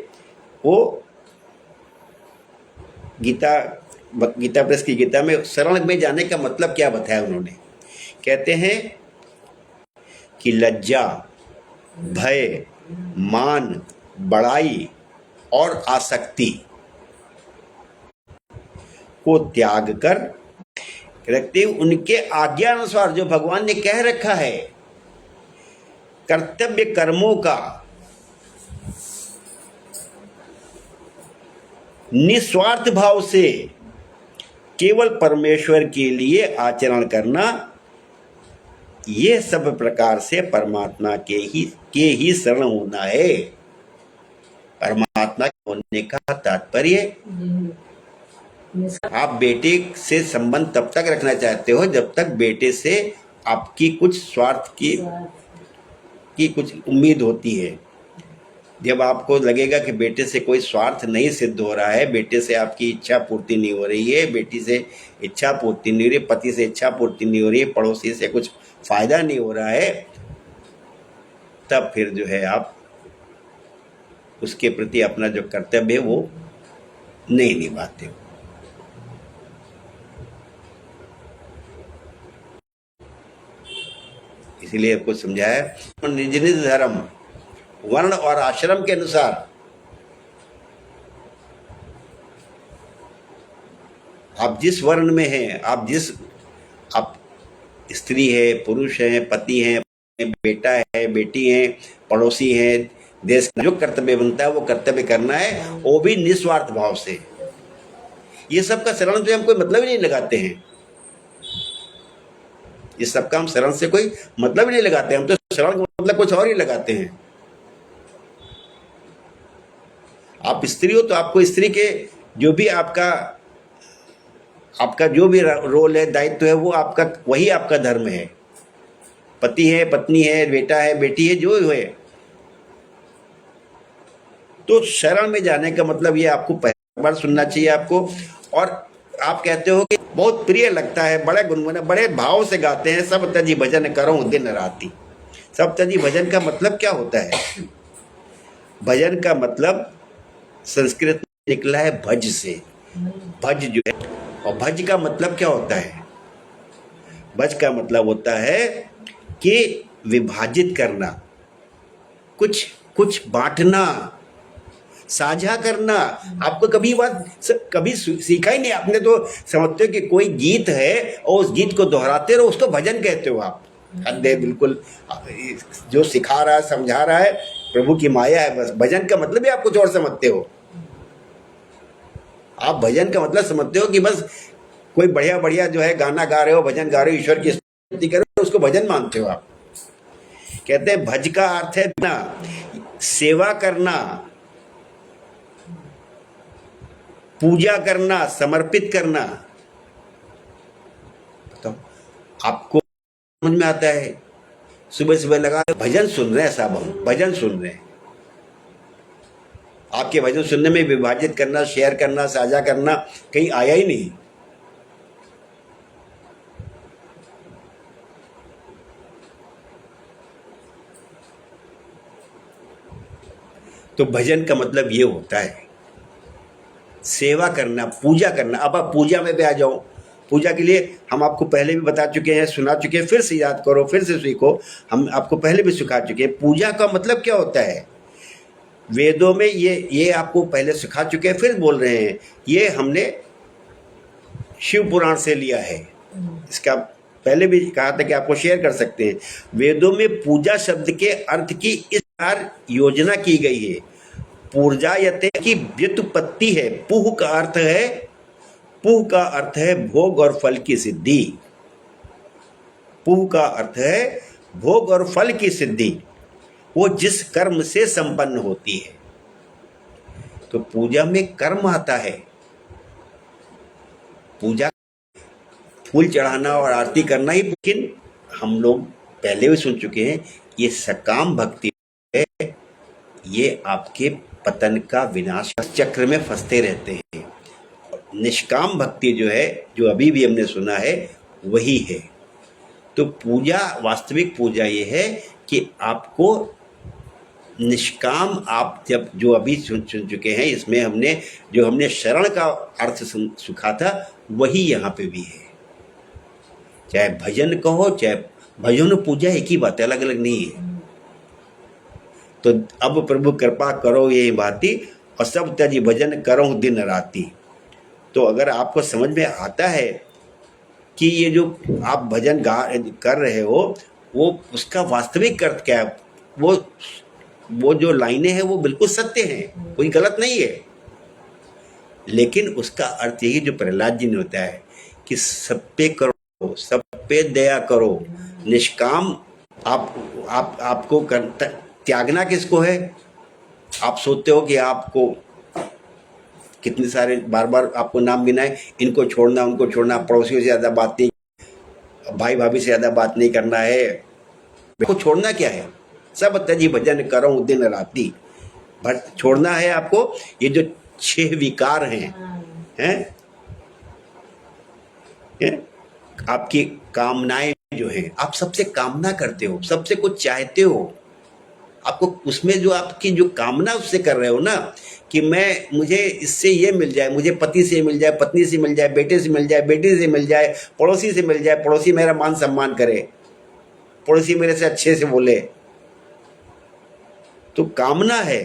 वो गीता गीता प्रेस की गीता में शरण में जाने का मतलब क्या बताया उन्होंने। कहते हैं कि लज्जा, भय, मान, बड़ाई और आसक्ति को त्याग कर रखते उनके आज्ञा अनुसार जो भगवान ने कह रखा है कर्तव्य कर्मों का निस्वार्थ भाव से केवल परमेश्वर के लिए आचरण करना, ये सब प्रकार से परमात्मा के ही शरण होना है। परमात्मा होने का तात्पर्य आप बेटे से संबंध तब तक रखना चाहते हो जब तक बेटे से आपकी कुछ स्वार्थ की कुछ उम्मीद होती है। जब आपको लगेगा कि बेटे से कोई स्वार्थ नहीं सिद्ध हो रहा है, बेटे से आपकी इच्छा पूर्ति नहीं हो रही है, बेटी से इच्छा पूर्ति नहीं हो रही है, पति से इच्छा पूर्ति नहीं हो रही है, पड़ोसी से कुछ फायदा नहीं हो रहा है, तब फिर जो है आप उसके प्रति अपना जो कर्तव्य है वो नहीं निभाते हो। इसीलिए आपको समझाया निज निज धर्म वर्ण और आश्रम के अनुसार आप जिस वर्ण में हैं, आप स्त्री है, पुरुष है, पति है, बेटा है, बेटी है, पड़ोसी है, देश का जो कर्तव्य बनता है वो कर्तव्य करना है, वो भी निस्वार्थ भाव से। ये सब का शरण से हम कोई मतलब ही नहीं लगाते हैं। इस सब का हम शरण से कोई मतलब ही नहीं लगाते, हम तो शरण का मतलब कुछ और ही लगाते हैं। आप स्त्री हो तो आपको स्त्री के जो भी आपका जो भी रोल है, दायित्व है, वो आपका वही आपका धर्म है। पति है, पत्नी है, बेटा है, बेटी है, जो है। तो शरण में जाने का मतलब ये आपको पहली बार सुनना चाहिए आपको। और आप कहते हो कि बहुत प्रिय लगता है, बड़े गुनगुना, बड़े भाव से गाते हैं, सब तजी भजन करो दिन राती। सब तजी भजन का मतलब क्या होता है? भजन का मतलब संस्कृत में निकला है भज से। भज जो है, और भज का मतलब क्या होता है? भज का मतलब होता है कि विभाजित करना, कुछ बांटना, साझा करना। आपको कभी सीखा ही नहीं आपने, तो समझते हो कि कोई गीत है और उस गीत को दोहराते रहो, उसको भजन कहते हो आप। हद है, बिल्कुल जो सिखा रहा है, समझा रहा है, प्रभु की माया है बस। भजन का मतलब ही आप कुछ और समझते हो। आप भजन का मतलब समझते हो कि बस कोई बढ़िया जो है गाना गा रहे हो, भजन गा रहे हो, ईश्वर की स्तुति कर रहे हो, उसको भजन मानते हो आप। कहते हैं भज का अर्थ है ना, सेवा करना, पूजा करना, समर्पित करना। तो आपको समझ में आता है? सुबह सुबह लगा भजन सुन रहे हैं साहब, हम भजन सुन रहे हैं। आपके भजन सुनने में विभाजित करना, शेयर करना, साझा करना कहीं आया ही नहीं। तो भजन का मतलब ये होता है सेवा करना, पूजा करना। अब आप पूजा में भी आ जाओ। पूजा के लिए हम आपको पहले भी बता चुके हैं, सुना चुके हैं, फिर से याद करो, फिर से सीखो। हम आपको पहले भी सिखा चुके हैं पूजा का मतलब क्या होता है। वेदों में ये आपको पहले सिखा चुके हैं, फिर बोल रहे हैं। ये हमने शिव पुराण से लिया है। इसका पहले भी कहा था कि आपको शेयर कर सकते हैं। वेदों में पूजा शब्द के अर्थ की इस प्रकार योजना की गई है। पूर्जायते की व्युत्पत्ति है। पुह का अर्थ है भोग और फल की सिद्धि। पुह का अर्थ है भोग और फल की सिद्धि, वो जिस कर्म से संपन्न होती है। तो पूजा में कर्म आता है। पूजा फूल चढ़ाना और आरती करना ही, लेकिन हम लोग पहले भी सुन चुके हैं, ये सकाम भक्ति है, ये आपके पतन का विनाश चक्र में फंसते रहते हैं। निष्काम भक्ति जो है, जो अभी भी हमने सुना है, वही है। तो पूजा, वास्तविक पूजा ये है कि आपको निष्काम आप जब जो अभी सुन चुके हैं, इसमें हमने शरण का अर्थ सुखा था, वही यहाँ पे भी है। चाहे भजन कहो, चाहे भजन और पूजा एक ही बात है, अलग अलग नहीं है। तो अब प्रभु कृपा करो ये भांति, और सब तजी भजन करो दिन राती। तो अगर आपको समझ में आता है कि ये जो आप भजन कर रहे हो, वो उसका वास्तविक अर्थ क्या है, वो जो लाइनें हैं वो बिल्कुल सत्य हैं, कोई गलत नहीं है। लेकिन उसका अर्थ यही जो प्रहलाद जी ने होता है कि सब पे करो, सब पे दया करो, निष्काम आपको त्यागना किसको है? आप सोचते हो कि आपको कितने सारे बार बार आपको नाम गिनाए, इनको छोड़ना, उनको छोड़ना, पड़ोसियों से ज़्यादा बात नहीं, भाई भाभी से ज़्यादा बात नहीं करना है। देखो छोड़ना क्या है? सब तजी भजन करो दिन राती। बट छोड़ना है आपको ये जो 6 विकार हैं आपकी कामनाएं जो हैं, आप सबसे कामना करते हो, सबसे कुछ चाहते हो, आपको उसमें जो आपकी जो कामना उससे कर रहे हो ना, कि मुझे इससे ये मिल जाए, मुझे पति से मिल जाए, पत्नी से मिल जाए, बेटे से मिल जाए, बेटी से मिल जाए, पड़ोसी से मिल जाए, पड़ोसी मेरा मान सम्मान करे, पड़ोसी मेरे से अच्छे से बोले। तो कामना है,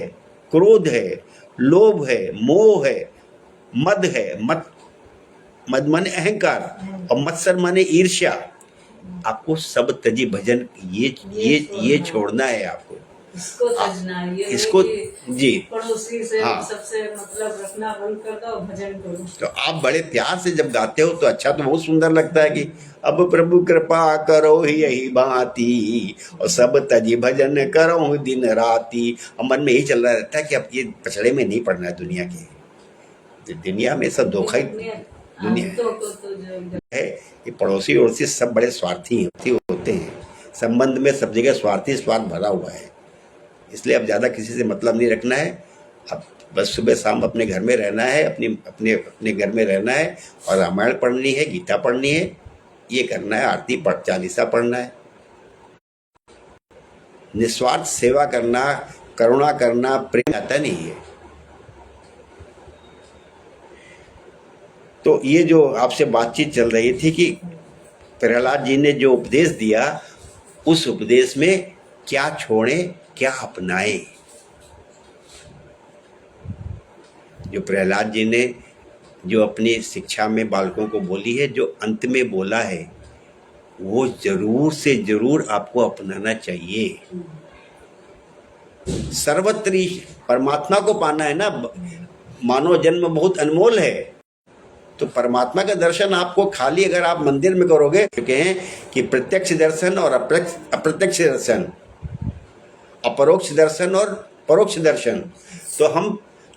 क्रोध है, लोभ है, मोह है, मद है, मद माने अहंकार, और मत्सर माने ईर्ष्या। आपको सब तजी भजन ये छोड़ना है आपको। इसको तजना है, ये इसको जी पड़ोसी से हाँ, सबसे मतलब रखना बंद कर दो, भजन करो। तो आप बड़े प्यार से जब गाते हो तो अच्छा तो बहुत सुंदर लगता है कि अब प्रभु कृपा करो ही यही भांति, और सब तजी भजन करो दिन राती। और मन में यही चल रहा रहता है कि अब ये पछड़े में नहीं पड़ना है दुनिया के। दुनिया में सब धोखा ही दुनिया है। ये पड़ोसी उड़ोसी सब बड़े स्वार्थी होते हैं, संबंध में सब जगह स्वार्थी स्वार्थ भरा हुआ है। इसलिए अब ज़्यादा किसी से मतलब नहीं रखना है। अब बस सुबह शाम अपने घर में रहना है, अपने घर में रहना है, और रामायण पढ़नी है, गीता पढ़नी है, ये करना है, आरती चालीसा पढ़ना है, निस्वार्थ सेवा करना, करुणा करना, प्रेम आता नहीं है। तो ये जो आपसे बातचीत चल रही थी कि प्रहलाद जी ने जो उपदेश दिया, उस उपदेश में क्या छोड़े क्या अपनाए। जो प्रहलाद जी ने जो अपनी शिक्षा में बालकों को बोली है, जो अंत में बोला है, वो जरूर से जरूर आपको अपनाना चाहिए। सर्वत्र परमात्मा को पाना है ना, मानव जन्म बहुत अनमोल है। तो परमात्मा का दर्शन आपको खाली अगर आप मंदिर में करोगे, चुके हैं कि प्रत्यक्ष दर्शन और अप्रत्यक्ष दर्शन, अपरोक्ष दर्शन और परोक्ष दर्शन। तो हम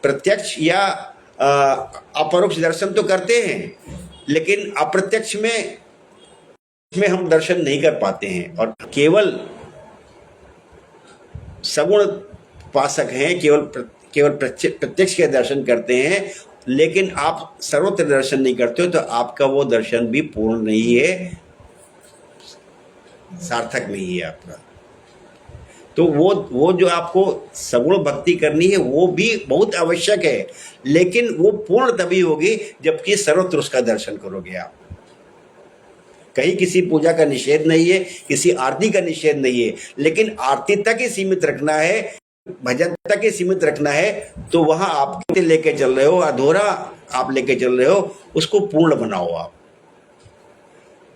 प्रत्यक्ष या अपरोक्ष दर्शन तो करते हैं, लेकिन अप्रत्यक्ष में हम दर्शन नहीं कर पाते हैं, और केवल सगुण उपासक हैं, केवल प्रत्यक्ष के दर्शन करते हैं, लेकिन आप सर्वत्र दर्शन नहीं करते हो, तो आपका वो दर्शन भी पूर्ण नहीं है, सार्थक नहीं है आपका। तो वो जो आपको सगुण भक्ति करनी है वो भी बहुत आवश्यक है, लेकिन वो पूर्ण तभी होगी जबकि सर्वत्र उसका दर्शन करोगे आप। कहीं किसी पूजा का निषेध नहीं है, किसी आरती का निषेध नहीं है, लेकिन आरती तक ही सीमित रखना है, भजन तक ही सीमित रखना है। तो वहां आप लेके चल रहे हो, अधूरा आप लेके चल रहे हो, उसको पूर्ण बनाओ आप।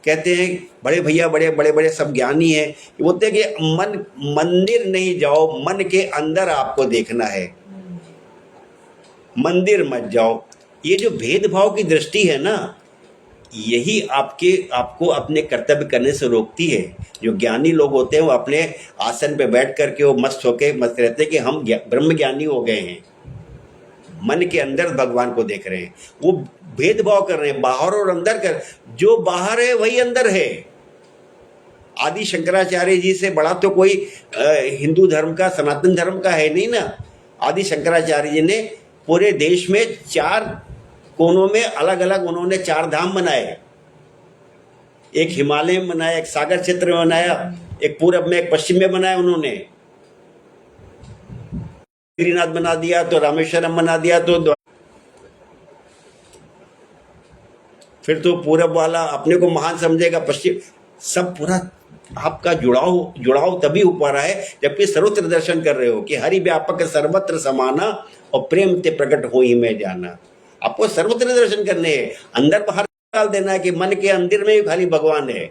कहते हैं बड़े भैया बड़े सब ज्ञानी हैं, बोलते हैं कि मंदिर नहीं जाओ, मन के अंदर आपको देखना है, मंदिर मत जाओ। ये जो भेदभाव की दृष्टि है ना, यही आपको अपने कर्तव्य करने से रोकती है। जो ज्ञानी लोग होते हैं वो अपने आसन पे बैठ करके वो मस्त रहते हैं कि हम ब्रह्म ज्ञानी हो गए हैं, मन के अंदर भगवान को देख रहे हैं। वो भेदभाव कर रहे हैं बाहर और अंदर कर, जो बाहर है वही अंदर है। आदि शंकराचार्य जी से बड़ा तो कोई हिंदू धर्म का, सनातन धर्म का है नहीं ना। आदि शंकराचार्य जी ने पूरे देश में 4 कोनों में अलग अलग उन्होंने 4 धाम बनाए। एक हिमालय में बनाया, एक सागर क्षेत्र में बनाया, एक पूरब में, एक पश्चिम में बनाया उन्होंने। गिरिनाथ बना दिया तो रामेश्वरम बना दिया तो फिर तो पूरब वाला अपने को महान समझेगा, पश्चिम, सब पूरा आपका जुड़ाव तभी हो पा रहा है जबकि सर्वत्र दर्शन कर रहे हो कि हरि व्यापक सर्वत्र समाना और प्रेम ते प्रकट हो ही में जाना। आपको सर्वत्र दर्शन करने हैं, अंदर बाहर डाल देना है कि मन के अंदर में ही खाली भगवान है।